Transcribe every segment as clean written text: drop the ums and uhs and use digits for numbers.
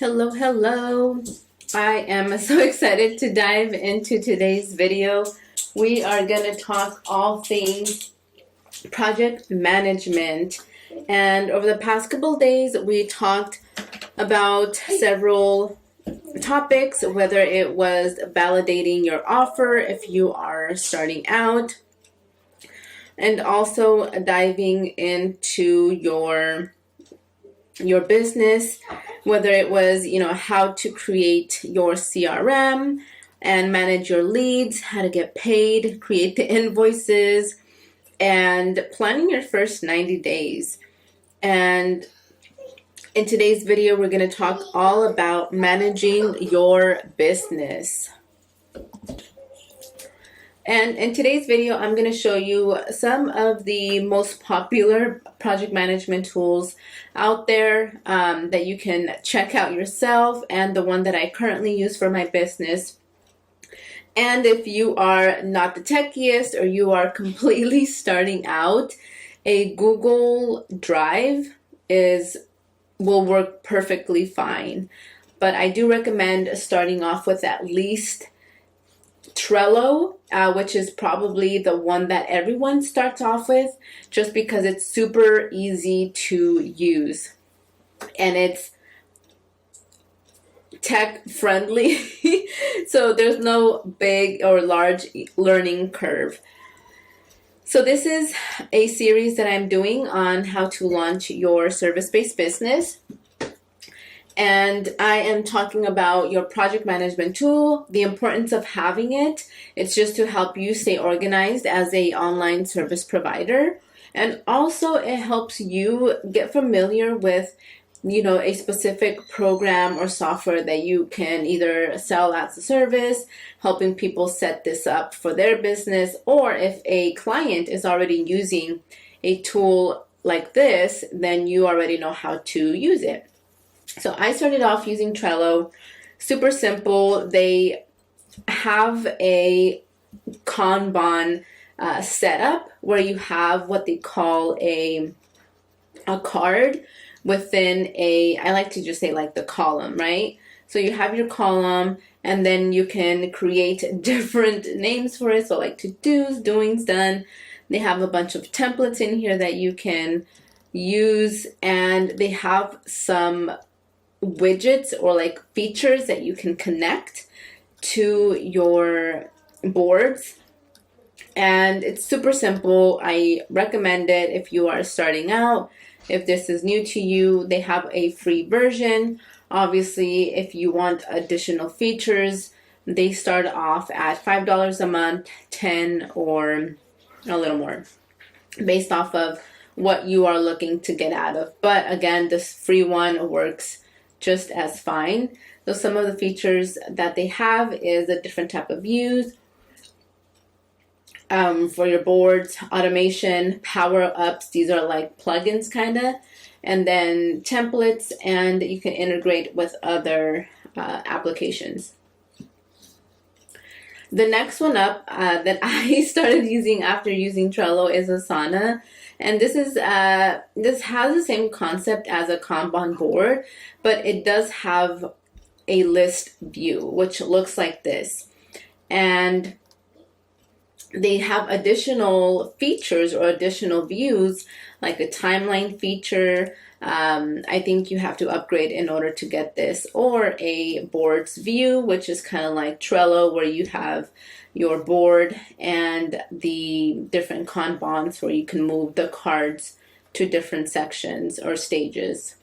Hello, hello. I am so excited to dive into today's video. We are going to talk all things project management. And over the past couple days, we talked about several topics, whether it was validating your offer if you are starting out, and also diving into your business, whether it was, how to create your CRM and manage your leads, how to get paid, create the invoices, and planning your first 90 days. And in today's video, we're going to talk all about managing your business. And in today's video, I'm going to show you some of the most popular project management tools out there that you can check out yourself, and the one that I currently use for my business. And if you are not the techiest or you are completely starting out, a Google Drive will work perfectly fine. But I do recommend starting off with at least Trello, which is probably the one that everyone starts off with, just because it's super easy to use and it's tech friendly. So there's no big or large learning curve. So this is a series that I'm doing on how to launch your service-based business. And I am talking about your project management tool, the importance of having it. It's just to help you stay organized as an online service provider. And also it helps you get familiar with, a specific program or software that you can either sell as a service, helping people set this up for their business, or if a client is already using a tool like this, then you already know how to use it. So I started off using Trello. Super simple. They have a Kanban setup where you have what they call a card within I like to just say like the column, right? So you have your column, and then you can create different names for it. So like to-dos, doings, done. They have a bunch of templates in here that you can use, and they have some widgets or like features that you can connect to your boards. And it's super simple. I recommend it if you are starting out. If this is new to you, they have a free version. Obviously, if you want additional features, they start off at $5 a month, 10 or a little more, based off of what you are looking to get out of. But again, this free one works just as fine. So some of the features that they have is a different type of views for your boards, automation, power ups. These are like plugins kind of, and then templates, and you can integrate with other applications. The next one up that I started using after using Trello is Asana. And this has the same concept as a Kanban board, but it does have a list view, which looks like this. And they have additional features or additional views, like a timeline feature. I think you have to upgrade in order to get this, or a boards view, which is kind of like Trello, where you have your board and the different Kanbans where you can move the cards to different sections or stages.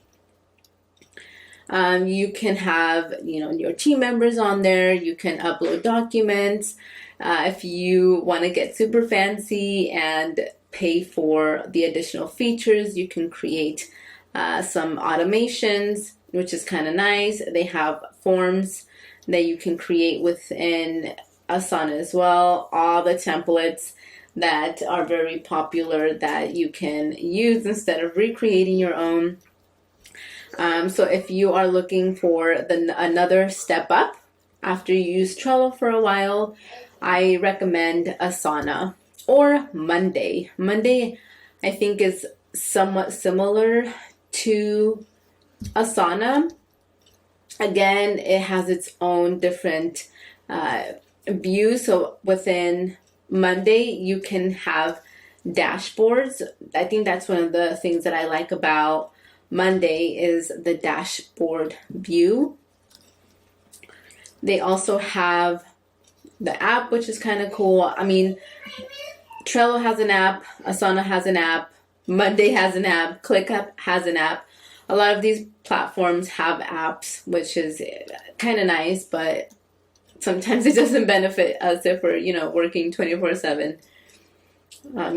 You can have, your team members on there. You can upload documents. If you want to get super fancy and pay for the additional features, you can create some automations, which is kind of nice. They have forms that you can create within Asana as well. All the templates that are very popular that you can use instead of recreating your own. So if you are looking for another step up after you use Trello for a while, I recommend Asana or Monday. Monday, I think, is somewhat similar to Asana. Again, it has its own different views. So within Monday, you can have dashboards. I think that's one of the things that I like about Monday is the dashboard view. They also have the app, which is kind of cool. I mean, Trello has an app, Asana has an app, Monday has an app, ClickUp has an app. A lot of these platforms have apps, which is kind of nice, but sometimes it doesn't benefit us if we're, working 24/7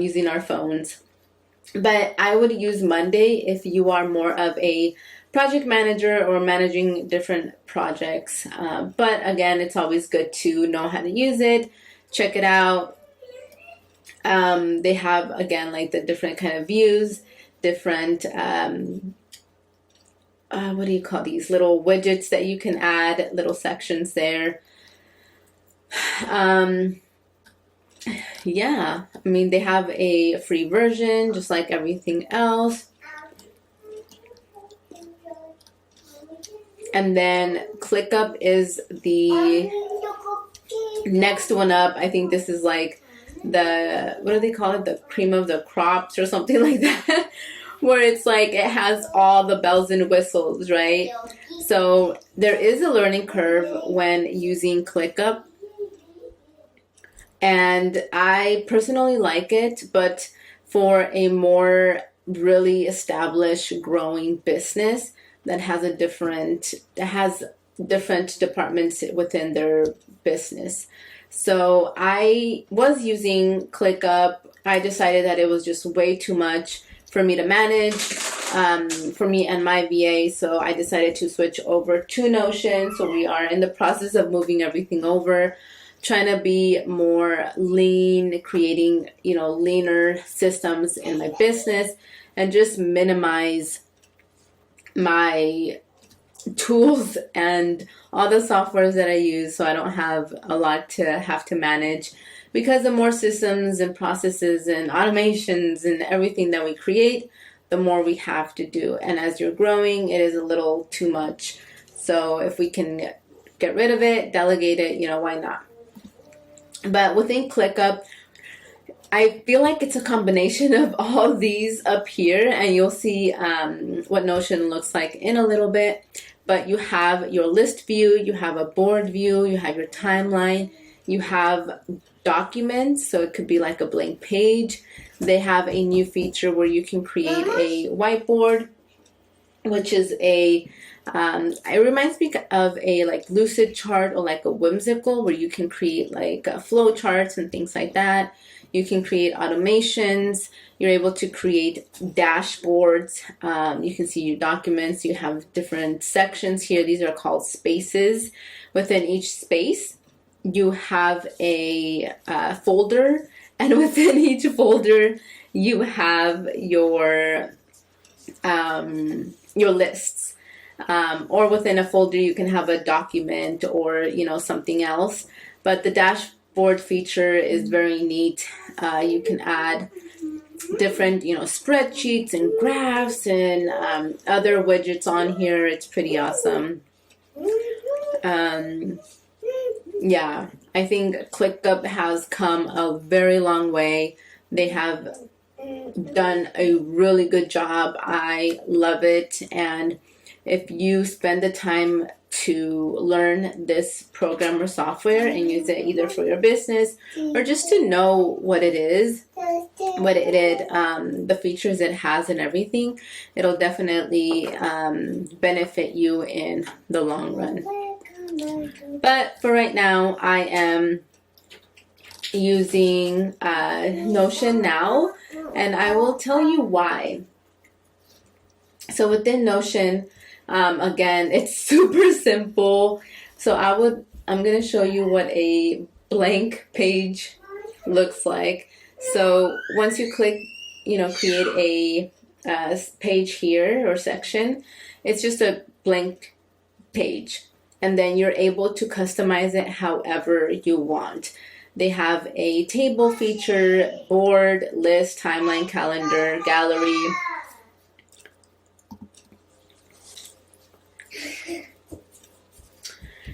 using our phones. But I would use Monday if you are more of a project manager or managing different projects. But again, it's always good to know how to use it, check it out. They have, again, like the different kind of views, different, what do you call these? Little widgets that you can add, little sections there. Yeah, I mean, they have a free version, just like everything else. And then ClickUp is the next one up. I think this is like what do they call it? The cream of the crops or something like that. Where it's like it has all the bells and whistles, right? So there is a learning curve when using ClickUp. And I personally like it, but for a more really established growing business that has different departments within their business. So I was using ClickUp. I decided that it was just way too much for me to manage, for me and my VA. So I decided to switch over to Notion. So we are in the process of moving everything over, trying to be more lean, creating, leaner systems in my business and just minimize my tools and all the softwares that I use so I don't have a lot to have to manage, because the more systems and processes and automations and everything that we create, the more we have to do. And as you're growing, it is a little too much. So if we can get rid of it, delegate it, why not? But within ClickUp, I feel like it's a combination of all these up here, and you'll see what Notion looks like in a little bit. But you have your list view, you have a board view, you have your timeline, you have documents, so it could be like a blank page. They have a new feature where you can create a whiteboard, which is it reminds me of a like lucid chart or like a whimsical, where you can create like flow charts and things like that. You can create automations. You're able to create dashboards. You can see your documents. You have different sections here. These are called spaces. Within each space, you have a folder, and within each folder, you have your lists. Or within a folder, you can have a document or something else. But the dashboard feature is very neat. You can add different spreadsheets and graphs and other widgets on here. It's pretty awesome. Yeah, I think ClickUp has come a very long way. They have done a really good job. I love it. And if you spend the time to learn this program or software and use it either for your business or just to know what it is, the features it has and everything, it'll definitely benefit you in the long run. But for right now, I am using Notion now, and I will tell you why. So within Notion, again, it's super simple. So I'm going to show you what a blank page looks like. So once you click, create a page here or section, it's just a blank page. And then you're able to customize it however you want. They have a table feature, board, list, timeline, calendar, gallery.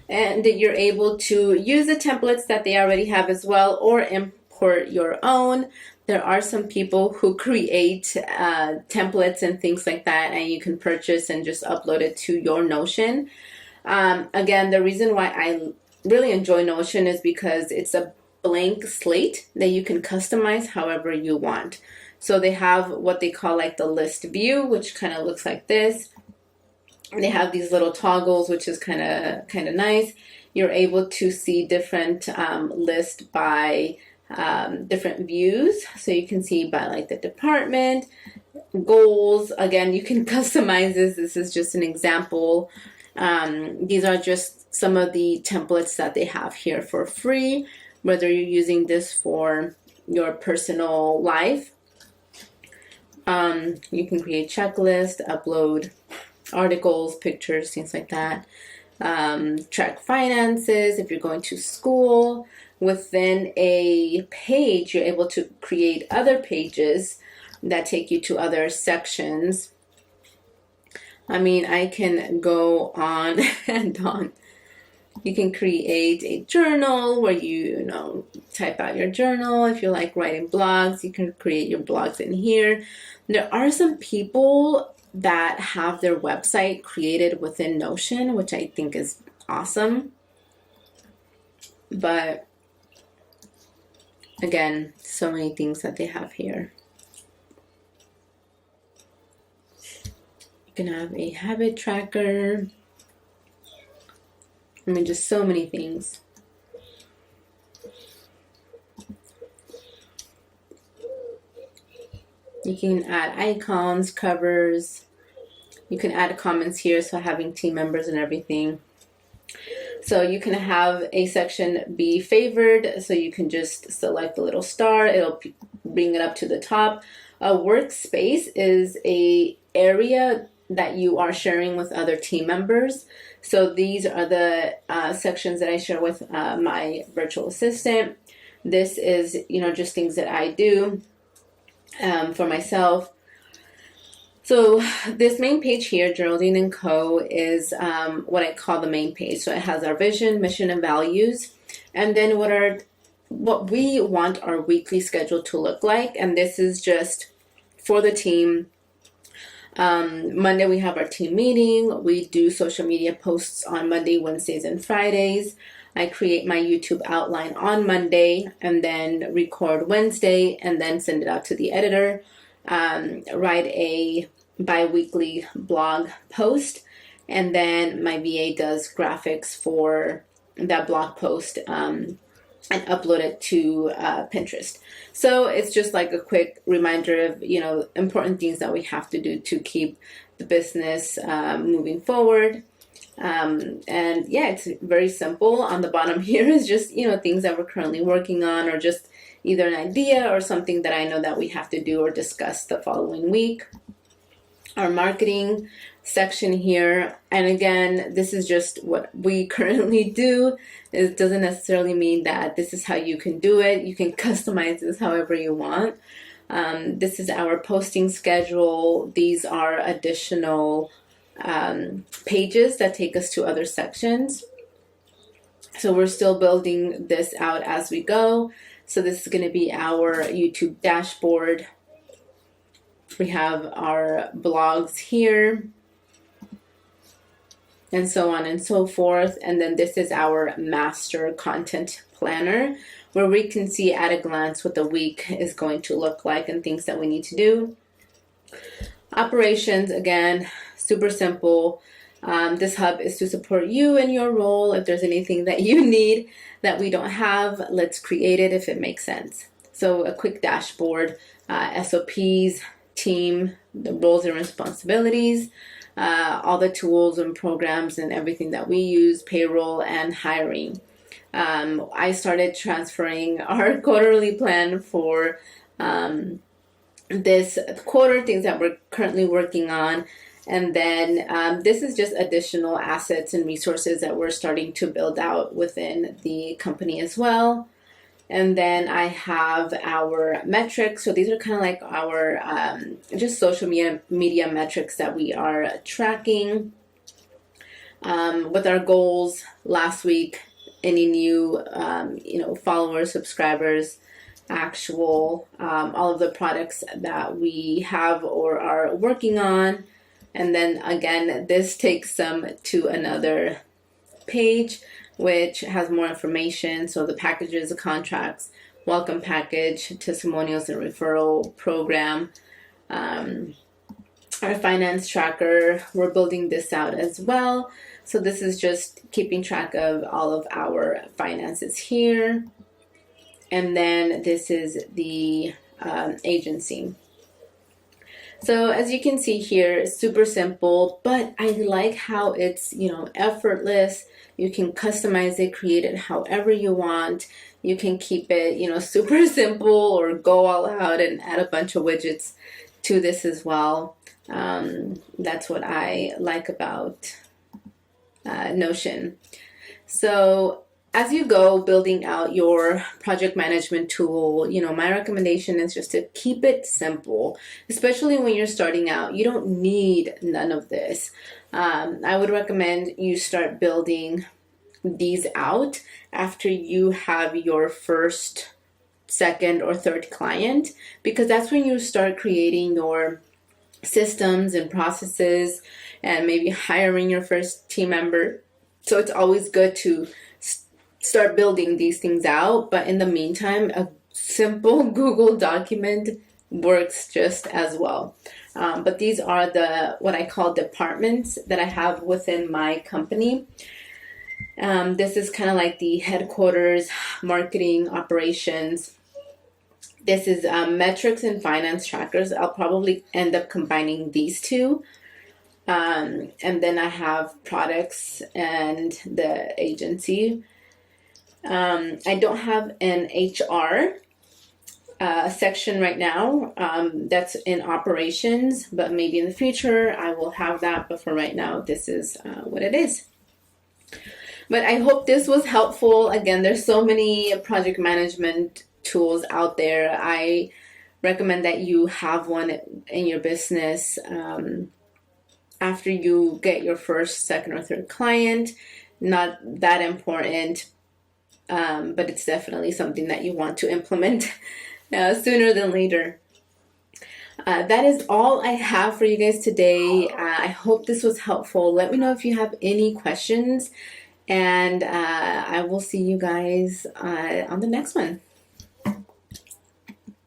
and you're able to use the templates that they already have as well, or import your own. There are some people who create templates and things like that, and you can purchase and just upload it to your Notion. Again, the reason why I really enjoy Notion is because it's a blank slate that you can customize however you want. So they have what they call like the list view, which kind of looks like this. They have these little toggles, which is kind of nice. You're able to see different lists by different views. So you can see by like the department, goals. Again, you can customize this. This is just an example. These are just some of the templates that they have here for free, whether you're using this for your personal life. You can create checklists, upload articles, pictures, things like that. Track finances. If you're going to school, within a page, you're able to create other pages that take you to other sections. I mean, I can go on and on. You can create a journal where you know, type out your journal. If you like writing blogs, you can create your blogs in here. There are some people that have their website created within Notion, which I think is awesome. But again, so many things that they have here. You can have a habit tracker. I mean, just so many things. You can add icons, covers. You can add comments here, so having team members and everything. So you can have a section be favored, so you can just select the little star. It'll bring it up to the top. A workspace is a area that you are sharing with other team members. So these are the sections that I share with my virtual assistant. This is, you know, just things that I do for myself. So this main page here, Geraldine & Co., is what I call the main page. So it has our vision, mission, and values, and then what we want our weekly schedule to look like. And this is just for the team. Monday we have our team meeting. We do social media posts on Monday, Wednesdays, and Fridays. I create my YouTube outline on Monday and then record Wednesday and then send it out to the editor. Write a bi-weekly blog post, and then my VA does graphics for that blog post and upload it to Pinterest. So it's just like a quick reminder of, you know, important things that we have to do to keep the business moving forward. And yeah, it's very simple. On the bottom here is just, you know, things that we're currently working on, or just either an idea or something that I know that we have to do or discuss the following week. Our marketing section here, and again, this is just what we currently do. It doesn't necessarily mean that this is how you can do it. You can customize this however you want. This is our posting schedule. These are additional pages that take us to other sections. So we're still building this out as we go. So this is going to be our YouTube dashboard. We have our blogs here, and so on and so forth. And then this is our master content planner, where we can see at a glance what the week is going to look like and things that we need to do. Operations, again, super simple. This hub is to support you in your role. If there's anything that you need that we don't have, let's create it if it makes sense. So a quick dashboard, SOPs, team, the roles and responsibilities, all the tools and programs and everything that we use, payroll and hiring. I started transferring our quarterly plan for this quarter, things that we're currently working on. And then this is just additional assets and resources that we're starting to build out within the company as well. And then I have our metrics. So these are kind of like our just social media metrics that we are tracking. with our goals last week, any new, followers, subscribers, actual, all of the products that we have or are working on. And then again, this takes them to another page, which has more information. So the packages, the contracts, welcome package, testimonials and referral program, our finance tracker. We're building this out as well. So this is just keeping track of all of our finances here. And then this is the agency. So as you can see here, super simple, but I like how it's, effortless. You can customize it, create it however you want. You can keep it, super simple, or go all out and add a bunch of widgets to this as well. That's what I like about Notion. So as you go building out your project management tool, my recommendation is just to keep it simple, especially when you're starting out. You don't need none of this. I would recommend you start building these out after you have your first, second, or third client, because that's when you start creating your systems and processes and maybe hiring your first team member. So it's always good to start building these things out. But in the meantime, a simple Google document works just as well. But these are what I call departments that I have within my company. This is kind of like the headquarters, marketing, operations. This is metrics and finance trackers. I'll probably end up combining these two. And then I have products and the agency. I don't have an HR section right now. That's in operations, but maybe in the future I will have that. But for right now, this is what it is. But I hope this was helpful. Again, there's so many project management tools out there. I recommend that you have one in your business after you get your first, second, or third client. Not that important, but it's definitely something that you want to implement sooner than later. That is all I have for you guys today. I hope this was helpful. Let me know if you have any questions, and I will see you guys on the next one.